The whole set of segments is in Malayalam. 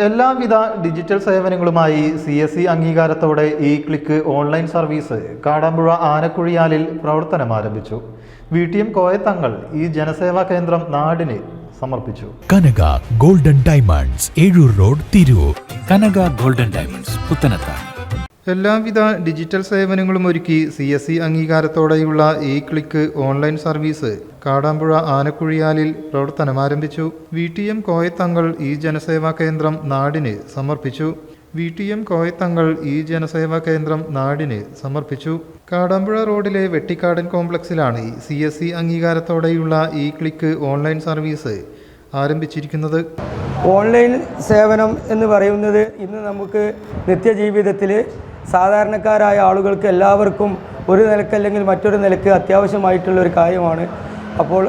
എല്ലാവിധ ഡിജിറ്റൽ സേവനങ്ങളുമായി CSE അംഗീകാരത്തോടെ ഈ ക്ലിക്ക് ഓൺലൈൻ സർവീസ് കാടാമ്പുഴ ആനക്കുഴിയാലിൽ പ്രവർത്തനം ആരംഭിച്ചു. VTM കോയത്തങ്ങൾ ഈ ജനസേവാ കേന്ദ്രം നാടിന് സമർപ്പിച്ചു. Kanaka golden diamonds, Ezhur road, Tirur. Kanaka golden diamonds, Puthanathani. എല്ലാവിധ ഡിജിറ്റൽ സേവനങ്ങളും ഒരുക്കി CSE അംഗീകാരത്തോടെയുള്ള ഈ ക്ലിക്ക് ഓൺലൈൻ സർവീസ് കാടാമ്പുഴ ആനക്കുഴിയാലിൽ പ്രവർത്തനം ആരംഭിച്ചു. VTM കോയത്തങ്ങൾ ഈ ജനസേവാ കേന്ദ്രം നാടിന് സമർപ്പിച്ചു. VTM കോയത്തങ്ങൾ ഈ ജനസേവാ കേന്ദ്രം നാടിന് സമർപ്പിച്ചു. കാടാമ്പുഴ റോഡിലെ വെട്ടിക്കാടൻ കോംപ്ലക്സിലാണ് CSE അംഗീകാരത്തോടെയുള്ള ഈ ക്ലിക്ക് ഓൺലൈൻ സർവീസ് ആരംഭിച്ചിരിക്കുന്നത്. ഓൺലൈൻ സേവനം എന്ന് പറയുന്നത് ഇന്ന് നമുക്ക് നിത്യജീവിതത്തിൽ സാധാരണക്കാരായ ആളുകൾക്ക് എല്ലാവർക്കും ഒരു നിലക്കല്ലെങ്കിൽ മറ്റൊരു നിലക്ക് അത്യാവശ്യമായിട്ടുള്ളൊരു കാര്യമാണ്. അപ്പോൾ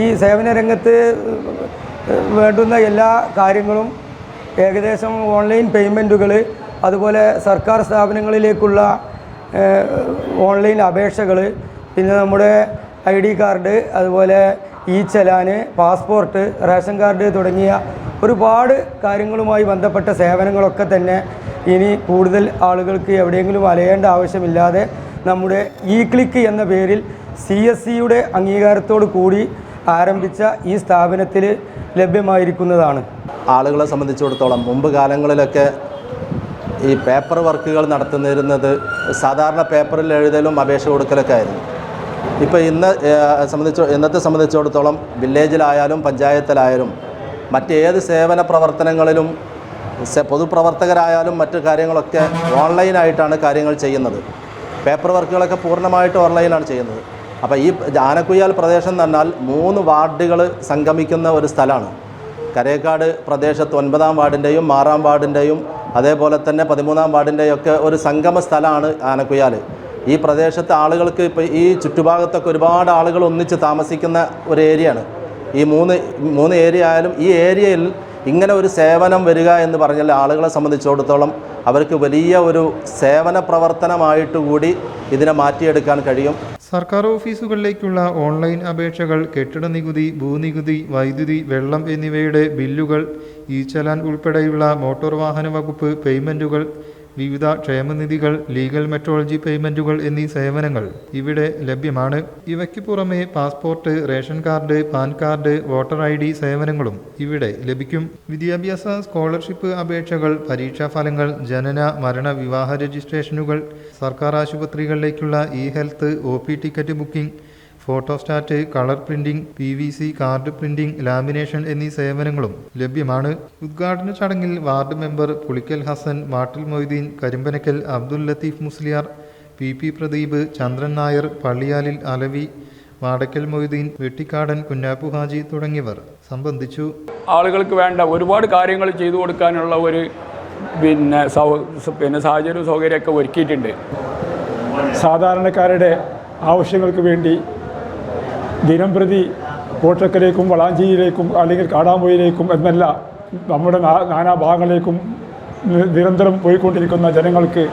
ഈ സേവന രംഗത്ത് വേണ്ടുന്ന എല്ലാ കാര്യങ്ങളും ഏകദേശം ഓൺലൈൻ പേയ്മെൻറ്റുകൾ, അതുപോലെ സർക്കാർ സ്ഥാപനങ്ങളിലേക്കുള്ള ഓൺലൈൻ അപേക്ഷകൾ, പിന്നെ നമ്മുടെ ID കാർഡ്, അതുപോലെ ചലാന്, പാസ്പോർട്ട്, റേഷൻ കാർഡ് തുടങ്ങിയ ഒരുപാട് കാര്യങ്ങളുമായി ബന്ധപ്പെട്ട സേവനങ്ങളൊക്കെ തന്നെ ഇനി കൂടുതൽ ആളുകൾക്ക് എവിടെയെങ്കിലും അലയേണ്ട ആവശ്യമില്ലാതെ നമ്മുടെ ഈ ക്ലിക്ക് എന്ന പേരിൽ CSEയുടെ അംഗീകാരത്തോടു കൂടി ആരംഭിച്ച ഈ സ്ഥാപനത്തിൽ ലഭ്യമായിരിക്കുന്നതാണ്. ആളുകളെ സംബന്ധിച്ചിടത്തോളം മുമ്പ് കാലങ്ങളിലൊക്കെ ഈ പേപ്പർ വർക്കുകൾ നടത്തുന്നിരുന്നത് സാധാരണ പേപ്പറിൽ എഴുതലും അപേക്ഷ കൊടുക്കലൊക്കെ ആയിരുന്നു. ഇപ്പോൾ ഇന്നത്തെ സംബന്ധിച്ചിടത്തോളം വില്ലേജിലായാലും പഞ്ചായത്തിലായാലും മറ്റേത് സേവന പ്രവർത്തനങ്ങളിലും പൊതുപ്രവർത്തകരായാലും മറ്റു കാര്യങ്ങളൊക്കെ ഓൺലൈനായിട്ടാണ് കാര്യങ്ങൾ ചെയ്യുന്നത്. പേപ്പർ വർക്കുകളൊക്കെ പൂർണ്ണമായിട്ട് ഓൺലൈനാണ് ചെയ്യുന്നത്. അപ്പോൾ ഈ ആനക്കുഴിയാൽ പ്രദേശം എന്ന് പറഞ്ഞാൽ 3 വാർഡുകൾ സംഗമിക്കുന്ന ഒരു സ്ഥലമാണ്. കരേക്കാട് പ്രദേശത്ത് 9-ാം വാർഡിൻ്റെയും 6-ാം വാർഡിൻ്റെയും അതേപോലെ തന്നെ 13-ാം വാർഡിൻ്റെയും ഒക്കെ ഒരു സംഗമ സ്ഥലമാണ് ആനക്കുഴിയാൽ. ഈ പ്രദേശത്തെ ആളുകൾക്ക് ഇപ്പോൾ ഈ ചുറ്റുഭാഗത്തൊക്കെ ഒരുപാട് ആളുകൾ ഒന്നിച്ച് താമസിക്കുന്ന ഒരു ഏരിയയാണ്. ഈ മൂന്ന് ഏരിയ ആയാലും ഈ ഏരിയയിൽ ഇങ്ങനെ ഒരു സേവനം വരിക എന്ന് പറഞ്ഞാൽ ആളുകളെ സംബന്ധിച്ചിടത്തോളം അവർക്ക് വലിയ ഒരു സേവന പ്രവർത്തനമായിട്ട് കൂടി ഇതിനെ മാറ്റിയെടുക്കാൻ കഴിയും. സർക്കാർ ഓഫീസുകളിലേക്കുള്ള ഓൺലൈൻ അപേക്ഷകൾ, കെട്ടിട നികുതി, ഭൂനികുതി, വൈദ്യുതി, വെള്ളം എന്നിവയുടെ ബില്ലുകൾ, ചലാൻ ഉൾപ്പെടെയുള്ള മോട്ടോർ വാഹന വകുപ്പ് പേയ്മെൻറ്റുകൾ, വിവിധ ക്ഷേമനിധികൾ, ലീഗൽ മെട്രോളജി പേയ്മെൻറ്റുകൾ എന്നീ സേവനങ്ങൾ ഇവിടെ ലഭ്യമാണ്. ഇവയ്ക്ക് പുറമെ passport, ration card, pan card, voter ID സേവനങ്ങളും ഇവിടെ ലഭിക്കും. വിദ്യാഭ്യാസ സ്കോളർഷിപ്പ് അപേക്ഷകൾ, പരീക്ഷാഫലങ്ങൾ, ജനന മരണ വിവാഹ രജിസ്ട്രേഷനുകൾ, സർക്കാർ ആശുപത്രികളിലേക്കുള്ള health, OP ticket booking, photostat, colour printing, PVC card printing, lamination എന്നീ സേവനങ്ങളും ലഭ്യമാണ്. ഉദ്ഘാടന ചടങ്ങിൽ ward member Pulikkal Hasan, Mattil Moideen, Karimpanakkal Abdul Latheef Musliyar, PP Pradeep, Chandran Nair, Palliyalil Alavi, Madakkal Moideen, Vettikkadan Kunhappu Haji തുടങ്ങിയവർ സംബന്ധിച്ചു. ആളുകൾക്ക് വേണ്ട ഒരുപാട് കാര്യങ്ങൾ ചെയ്തു കൊടുക്കാനുള്ള ഒരു സാഹചര്യവും സൗകര്യമൊക്കെ ഒരുക്കിയിട്ടുണ്ട്. സാധാരണക്കാരുടെ ആവശ്യങ്ങൾക്ക് വേണ്ടി ദിനംപ്രതി കോട്ടക്കലേക്കും വളാഞ്ചേരിയിലേക്കും അല്ലെങ്കിൽ കാടാമ്പുഴയിലേക്കും എന്നല്ല നമ്മുടെ നാനാഭാഗങ്ങളിലേക്കും നിരന്തരം പോയിക്കൊണ്ടിരിക്കുന്ന ജനങ്ങൾക്ക്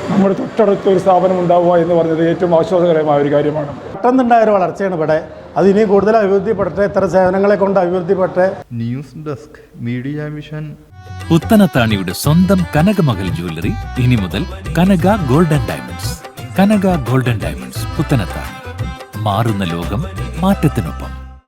നമ്മുടെ തൊട്ടടുത്ത ഒരു സ്ഥാപനം ഉണ്ടാവുക എന്ന് പറഞ്ഞത് ഏറ്റവും ആശ്വാസകരമായ ഒരു കാര്യമാണ്. പെട്ടെന്നുണ്ടായ ഒരു വളർച്ചയാണ് ഇവിടെ. അത് ഇനി കൂടുതൽ അഭിവൃദ്ധിപ്പെടട്ടെ, ഇത്തരം സേവനങ്ങളെ കൊണ്ട് അഭിവൃദ്ധിപ്പെടട്ടെ. News desk, media vision. പുത്തനത്താണിയുടെ സ്വന്തം കനകമകൽ ജ്വല്ലറി ഇനി മുതൽ Kanaka golden diamonds. Kanaka golden diamonds, Puthanathani. മാറുന്ന ലോകം, മാറ്റത്തിനൊപ്പം.